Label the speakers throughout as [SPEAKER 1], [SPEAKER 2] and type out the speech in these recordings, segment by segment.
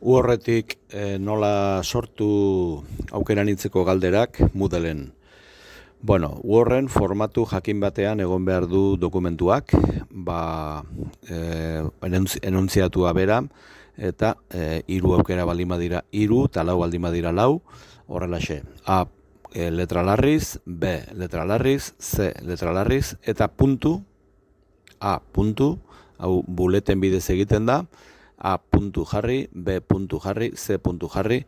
[SPEAKER 1] Horretik nola sortu aukeranitzeko galderak Moodleen. Bueno, Wordren formatu jakin batean egon behar du dokumentuak, enuntziatua bera, eta hiru aukera baldin badira hiru eta lau baldin badira lau, horrelaxe. A letra larriz, B letra larriz, C letra larriz, eta puntu, A puntu, hau buleten bidez egiten da, A puntu jarri, B puntu jarri, C puntu jarri.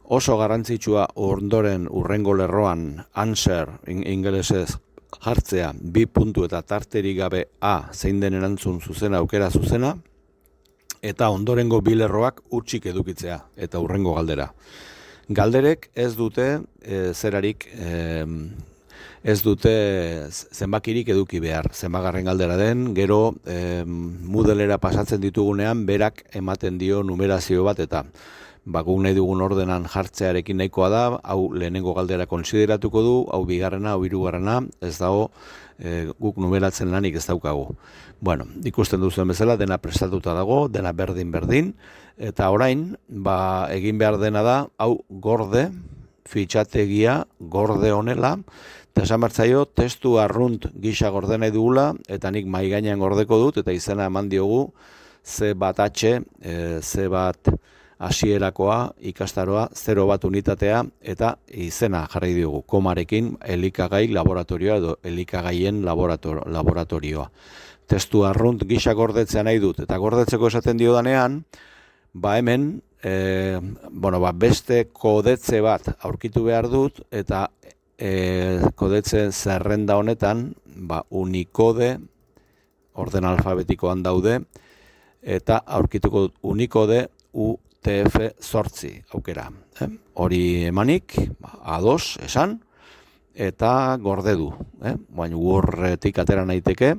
[SPEAKER 1] Oso garrantzitsua ondoren urrengo lerroan answer ingelesez jartzea, bi puntu eta tarterik gabe A zein den erantzun zuzena, aukera zuzena, eta ondorengo bi lerroak hutsik edukitzea eta urrengo galdera. Galderek ez dute ez dute zenbakirik eduki behar, zenbagarren galdera den, gero Moodlera pasatzen ditugunean berak ematen dio numerazio bat eta guk nahi dugun ordenan jartzearekin nahikoa da, hau lehenengo galdera konsideratuko du, hau bigarrena, hau hirugarrena, ez dago guk numeratzen lanik ez daukagu. Bueno, ikusten duzuen bezala, dena prestatuta dago, dena berdin-berdin, eta orain, egin behar dena da, hau gorde, fitxategia, gorde honela, eta esan bertzaio, testu arrunt gisa gorde nahi dugula, eta nik mai gainean gordeko dut, eta izena eman diogu, C1H, C1 hasierakoa, ikastaroa, 0 unitatea, eta izena jarri diogu, komarekin elikagai laboratorioa edo elikagaien laboratorioa. Testu arrunt gisa gordetzea nahi dut, eta gordetzeko esaten dio danean, hemen, beste kodetze bat aurkitu behar dut, eta kodetze zerrenda honetan, Unicode, orden alfabetikoan daude, eta aurkituko Unicode UTF-8 aukera. Hori emanik, A2 esan, eta gorde du. Baina Wordretik atera naiteke,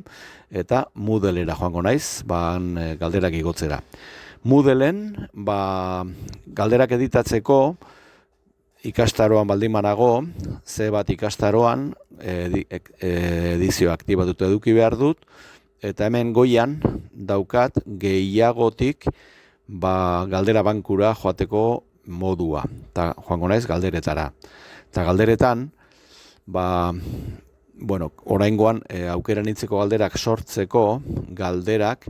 [SPEAKER 1] eta Moodlera joango naiz, galderak igotzera. Moodlen, galderak editatzeko, ikastaroan baldin banago, C1 ikastaroan edizio aktibatuta eduki behar dut, eta hemen goian daukat gehiagotik galdera bankura joateko modua, eta joango naiz galderetara. Eta galderetan, oraingoan aukeranitzeko galderak sortzeko galderak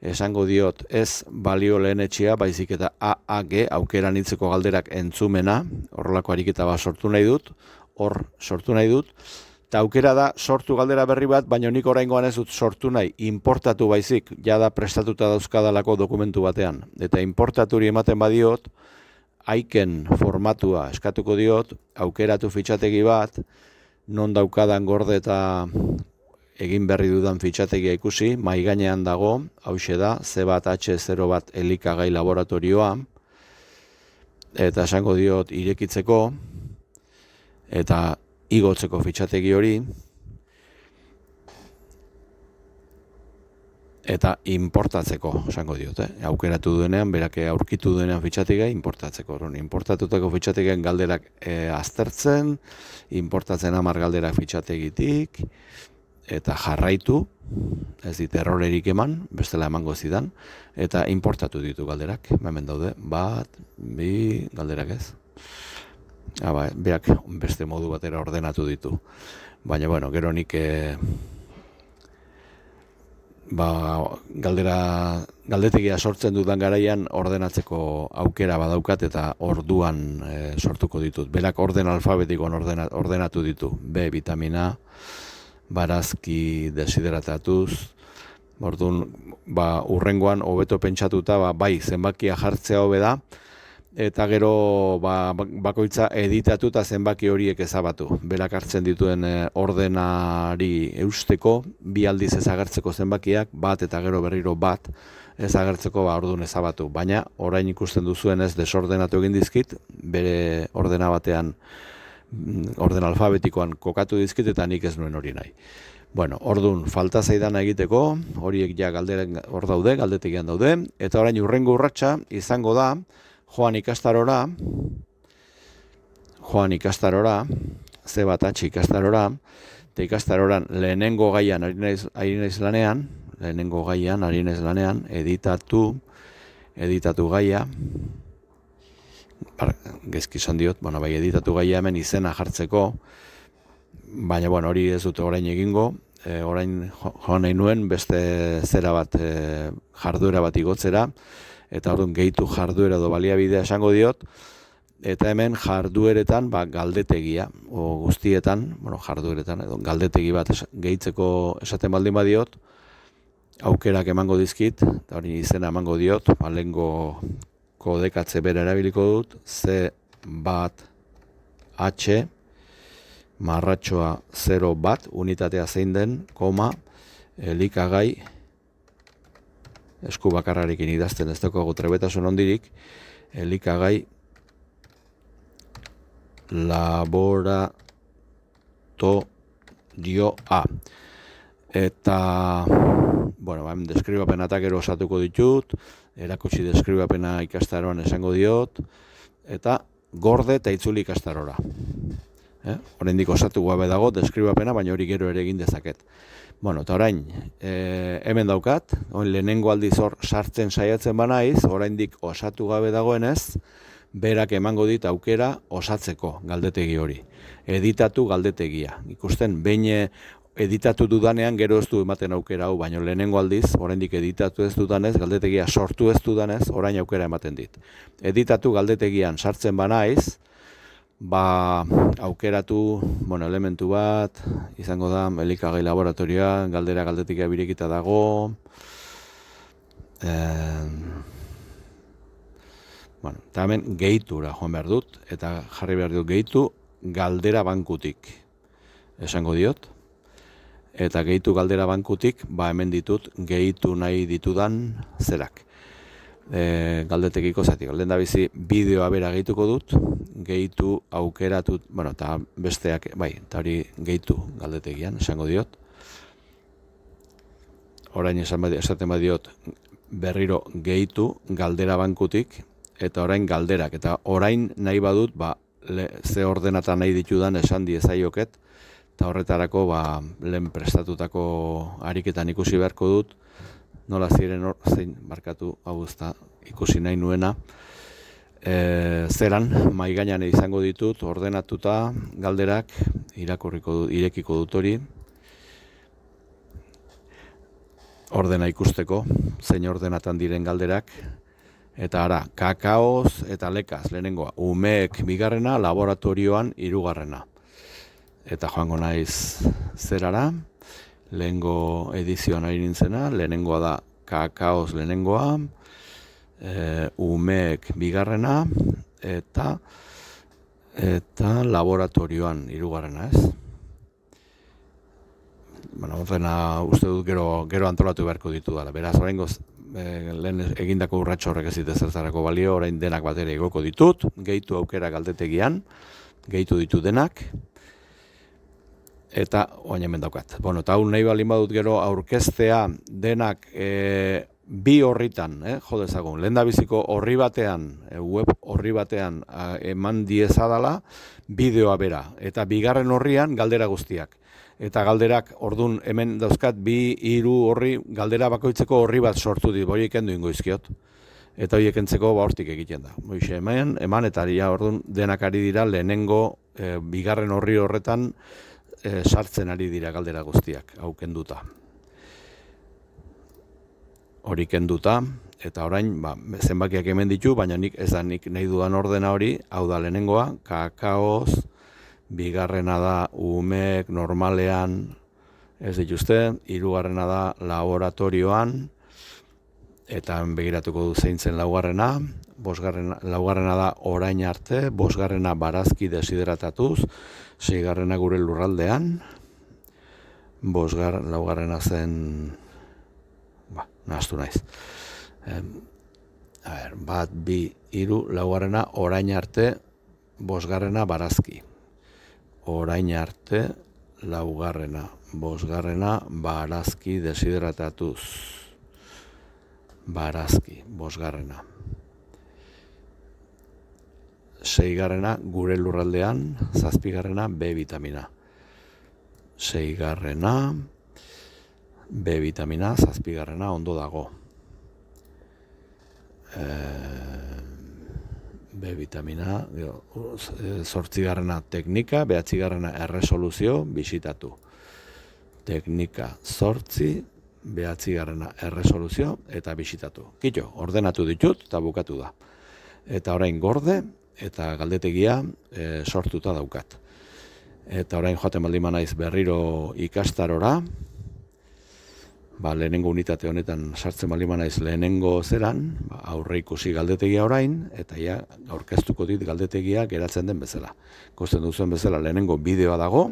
[SPEAKER 1] esango diot ez balio lehenetxea, baizik eta AAG aukeranitzeko galderak entzumena, horrelako ariketa sortu nahi dut, eta aukera da sortu galdera berri bat, baina nik oraingoan ez dut sortu nahi, importatu baizik, jada prestatuta dauzkadalako dokumentu batean. Eta importaturi ematen badiot, aiken formatua eskatuko diot, aukeratu fitxategi bat, non daukadan gorde eta egin berri dudan fitxategia ikusi, mai gainean dago, hauxe da, C1H01 elikagai laboratorioa, eta esango diot irekitzeko, eta igotzeko fitxategi hori, eta importatzeko, esango diot, aukeratu duenean, berake aurkitu duenean fitxategia, importatzeko. Importatutako fitxategian galderak aztertzen, importatzen 10 galderak fitxategitik, eta jarraitu, ez dit errorerik eman, bestela emango zidan, eta importatu ditu galderak, hemen daude, 1, 2 galderak ez. Berak beste modu batera ordenatu ditu. Baina, gero nik galdetegia sortzen dudan garaian ordenatzeko aukera badaukat eta orduan sortuko ditut. Berak orden alfabetikoan ordenatu ditu. B vitamina, barazki desidratatuz, orduan urrengoan hobeto pentsatuta bai zenbakia jartzea hobe da, eta gero bakoitza editatu eta zenbaki horiek ezabatu. Berak hartzen dituen ordenari eusteko, 2 aldiz ezagertzeko zenbakiak, bat eta gero berriro bat ezagertzeko orduan ezabatu. Baina orain ikusten duzuen ez desordenatu egin dizkit, bere ordena batean, orden alfabetikoan kokatu dizkit eta nik ez nuen hori nahi. Orduan, falta zaidana egiteko, horiek ja galderak hor daude, galdetegian daude, eta orain urrengo urratsa izango da, joan ikastarora, C1H ikastarora, eta ikastaroran lehenengo gaian ari naiz lanean, editatu gaia, gezki esan diot, bai editatu gaia hemen izena jartzeko, baina hori ez dute orain egingo, orain joan nahi nuen beste zera bat jarduera bat igotzera, eta orduan gehitu jarduera edo baliabidea esango diot, eta hemen jardueretan galdetegia, guztietan, jardueretan edo galdetegi bat gehitzeko esaten baldin badiot, aukerak emango dizkit, eta hori izena emango diot, lehengo kodekatze bera erabiliko dut, C bat H marratxoa 0 bat, unitatea zein den, koma, elikagai, esku bakarrarekin idazten ez daukagu trebetasun ondirik, elikagai laboratorioa. Eta, deskribapena eta gero osatuko ditut, erakutsi deskribapena ikastaroan esango diot, eta gorde eta itzuli ikastarora. Oraindik osatu gabe dago deskribapena, baina hori gero ere egin dezaket. Eta orain, hemen daukat, lehenengo aldiz hor sartzen saiatzen banaiz, oraindik osatu gabe dagoenez, berak emango dit aukera osatzeko galdetegi hori. Editatu galdetegia. Ikusten, behin editatu dudanean gero ez du ematen aukera hau, baina lehenengo aldiz, oraindik editatu ez dudanez, galdetegia sortu ez dudanez, orain aukera ematen dit. Editatu galdetegian sartzen banaiz, aukeratu, elementu bat, izango da, elikagai laboratorioa, galdera galdetegia birekita dago, eta hemen gehitura joan behar dut, eta jarri behar dut gehitu galdera bankutik, esango diot, eta gehitu galdera bankutik, hemen ditut gehitu nahi ditudan zerak. Galdetekiko zatik, lehen da bizi bideoa bera gehituko dut, gehitu aukeratu, eta besteak, eta hori gehitu galdetegian, esango diot. Orain esaten badiot berriro gehitu galdera bankutik, eta orain galderak, eta orain nahi badut, ze ordenatan nahi ditudan esan diezaioket, eta horretarako lehen prestatutako ariketan ikusi beharko dut, nola ziren zein markatu hau ikusi nahi nuena, zeran maigainan izango ditut ordenatuta galderak, irekiko dut hori, ordena ikusteko, zein ordenatan diren galderak, eta ara, kakaoz eta lekaz, lehenengoa, umeek bigarrena, laboratorioan hirugarrena. Eta joango naiz zerara, lehengo edizioan ari nintzena, lehenengoa da kakaoz lehenengoa, umeek bigarrena, eta laboratorioan hirugarrena, ez? Ordena uste dut gero antolatu beharko ditu dela. Beraz, oraingoz lehen egindako urratxo horrek ez zertarako balio, orain denak batera igoko ditut, gehitu aukera galdetegian, gehitu ditu denak, eta oain hemen daukat. Eta hau nahi balin badut gero aurkeztea denak bi horritan, jo dezagun, lehen da biziko horri batean, web horri batean eman diezadala, bideoa bera, eta bigarren horrian galdera guztiak. Eta galderak, ordun hemen dauzkat, 2-3 horri, galdera bakoitzeko horri bat sortu dit, horiek kendu ingo izkiot. Eta horiek entzeko hortik egiten da. Hoxe, eman eta ordun denak ari dira lehenengo bigarren horri horretan sartzen ari dira galdera guztiak, hau kenduta. Hori kenduta, eta orain, zenbakiak hemen ditu, baina ez da nik nahi dudan ordena hori, hau da lehenengoa, kakaoz, bigarrena da umeek normalean ez dituzte, hirugarrena da laboratorioan, eta begiratuko du zein zen laugarrena, laugarrena da orain arte, bosgarrena barazki desidratatuz, seigarrena gure lurraldean, laugarrena zen, nahaztu naiz. 1, 2, 3, laugarrena orain arte, bosgarrena barazki. Orain arte, laugarrena, bosgarrena, barazki desidratatuz. Barazki, bosgarrena. Seigarrena, gure lurraldean, zazpigarrena, B vitamina. Seigarrena, B vitamina, zazpigarrena, ondo dago. B B vitamina, 8. teknika, 9. erresoluzio, bisitatu. Teknika 8, 9. erresoluzio eta bisitatu. Kito, ordenatu ditut eta bukatu da. Eta orain gorde eta galdetegia sortuta daukat. Eta orain joaten baldin naiz berriro ikastarora, lehenengo unitate honetan sartzen baldin naiz lehenengo zeran, aurre ikusi galdetegia orain, eta ja aurkeztuko dit galdetegia geratzen den bezala. Ikusten duzuen bezala lehenengo bideoa dago.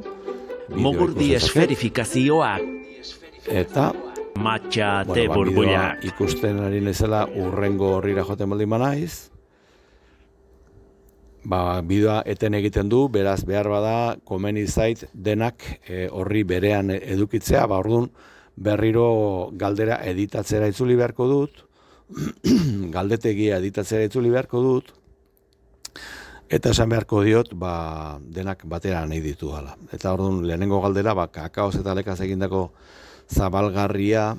[SPEAKER 2] Mogurdi esferifikazioa.
[SPEAKER 1] Eta
[SPEAKER 2] Matxate burbuila.
[SPEAKER 1] Ikusten ari nezela urrengo horrira joaten baldin naiz. Bideoa eten egiten du, beraz behar bada komeni zait denak horri berean edukitzea, orduan berriro galdera editatzera itzuli beharko dut, galdetegia editatzera itzuli beharko dut, eta esan beharko diot denak batera nahi ditu dela. Eta orduan lehenengo galdera, kakaoz eta lekaz egindako zabalgarria,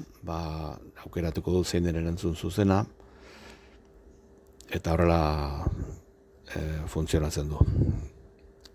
[SPEAKER 1] aukeratuko dut zein den erantzun zuzena, eta horrela funtzionatzen du.